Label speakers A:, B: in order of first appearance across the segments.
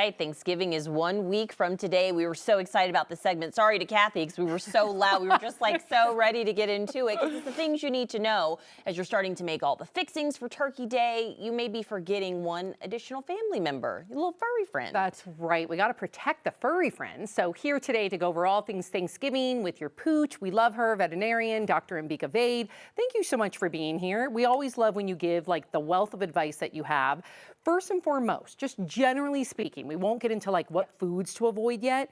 A: right. Thanksgiving is 1 week from today. We were so excited about this segment. Sorry to Kathy because we were so loud. We were just like so ready to get into it because it's the things you need to know as you're starting to make all the fixings for Turkey Day. You may be forgetting one additional family member, your little furry friend.
B: That's right. We got to protect the furry friends. So here today to go over all things Thanksgiving with your pooch. We love her, veterinarian, Dr. Mbika Vade. Thank you so much for being here. We always love when you give like the wealth of advice that you have. First and foremost, just generally speaking, we won't get into like what foods to avoid yet.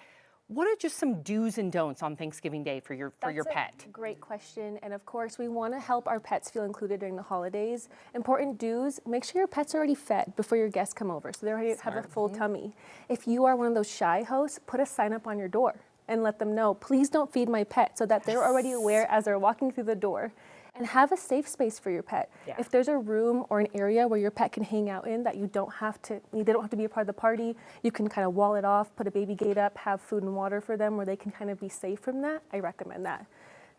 B: What are just some do's and don'ts on Thanksgiving Day for your pet?
C: That's a great question. And of course, we want to help our pets feel included during the holidays. Important do's, make sure your pet's already fed before your guests come over, so they already have a full tummy. If you are one of those shy hosts, put a sign up on your door and let them know, please don't feed my pet, so that they're already aware as they're walking through the door. And have a safe space for your pet. Yeah. If there's a room or an area where your pet can hang out in that they don't have to be a part of the party, you can kind of wall it off, put a baby gate up, have food and water for them where they can kind of be safe from that. I recommend that.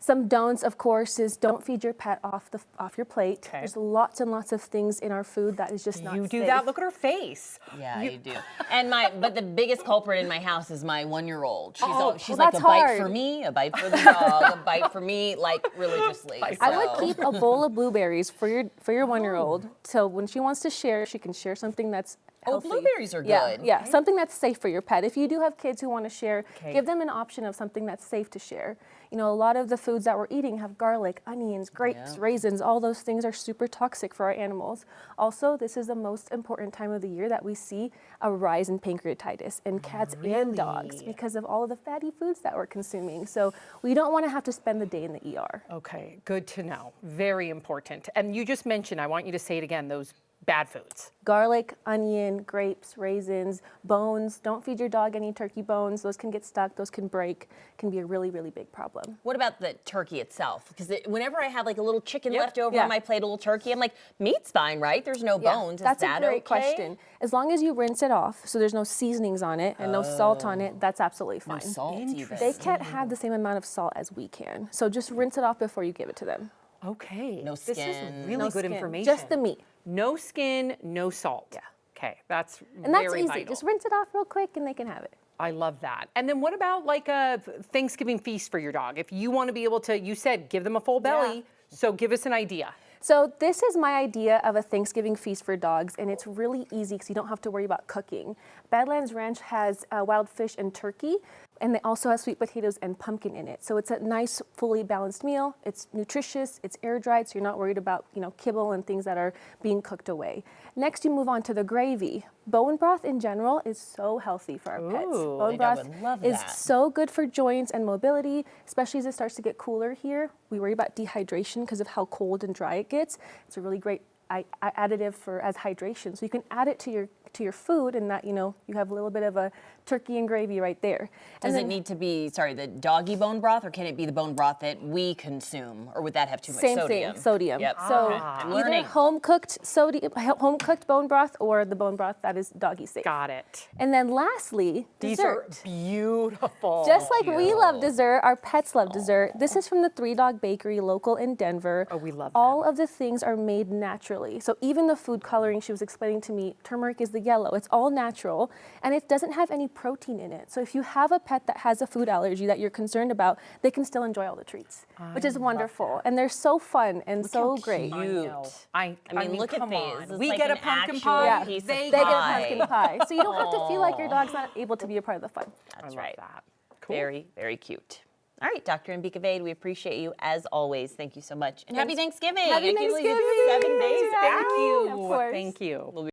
C: Some don'ts, of course, is don't feed your pet off your plate. Okay. There's lots and lots of things in our food that is just not safe.
B: You do that? Look at her face.
A: Yeah, you do. And but the biggest culprit in my house is my 1-year-old. She's
C: like
A: a bite for me, a bite for the dog, a bite for me, like religiously. So.
C: I would keep a bowl of blueberries for your 1-year-old. So when she wants to share, she can share something that's healthy.
A: Oh, blueberries are good.
C: Yeah, okay. Something that's safe for your pet. If you do have kids who want to share, give them an option of something that's safe to share. You know, a lot of the foods that we're eating have garlic, onions, grapes, raisins. All those things are super toxic for our animals. Also, this is the most important time of the year that we see a rise in pancreatitis in cats and dogs because of all of the fatty foods that we're consuming. So we don't want to have to spend the day in the ER.
B: Okay, good to know. Very important. And you just mentioned, I want you to say it again, those bad foods.
C: Garlic, onion, grapes, raisins, bones. Don't feed your dog any turkey bones. Those can get stuck, those can break, can be a really, really big problem.
A: What about the turkey itself? Because whenever I have like a little chicken left over on my plate, a little turkey, I'm like, meat's fine, right? There's no bones.
C: That's
A: Is that
C: a great question. As long as you rinse it off, so there's no seasonings on it and no salt on it, that's absolutely fine.
A: No salt even.
C: They can't have the same amount of salt as we can. So just rinse it off before you give it to them.
B: Okay.
A: No skin.
B: This is really good information.
C: Just the meat.
B: No skin, no salt.
C: Yeah.
B: Okay, that's
C: very
B: easy.
C: Vital. Just rinse it off real quick and they can have it.
B: I love that. And then what about like a Thanksgiving feast for your dog? If you want to be able to, you said give them a full belly, so give us an idea.
C: So this is my idea of a Thanksgiving feast for dogs, and it's really easy because you don't have to worry about cooking. Badlands Ranch has wild fish and turkey, and they also have sweet potatoes and pumpkin in it. So it's a nice, fully balanced meal. It's nutritious, it's air dried, so you're not worried about kibble and things that are being cooked away. Next, you move on to the gravy. Bone broth in general is so healthy for our pets. Bone broth is so good for joints and mobility, especially as it starts to get cooler here. We worry about dehydration because of how cold and dry it gets. It's a really great additive as hydration. So you can add it to your food, and that you have a little bit of a turkey and gravy right there.
A: Does it need to be the doggy bone broth, or can it be the bone broth that we consume, or would that have too much sodium?
C: Same thing, sodium.
A: Yep.
C: So either home cooked bone broth or the bone broth that is doggy safe.
B: Got it.
C: And then lastly, dessert.
B: These are beautiful.
C: Just like we love dessert, our pets love dessert. This is from the Three Dog Bakery, local in Denver.
B: Oh, we love
C: All of the things are made naturally. So even the food coloring she was explaining to me, turmeric is the yellow. It's all natural, and it doesn't have any protein in it. So if you have a pet that has a food allergy that you're concerned about, they can still enjoy all the treats, which is wonderful. And they're so fun and so great.
A: Cute.
B: I mean,
A: look at these.
B: We
A: like
B: get a pumpkin pie.
C: They get a pumpkin pie. So you don't have to feel like your dog's not able to be a part of the fun.
A: That's right.
B: That. Cool.
A: Very, very cute. All right, Dr. Mbika Vade, we appreciate you as always. Thank you so much. And happy Thanksgiving.
C: Happy Thanksgiving.
A: 7 days. Thank you.
C: Of course.
B: Thank you.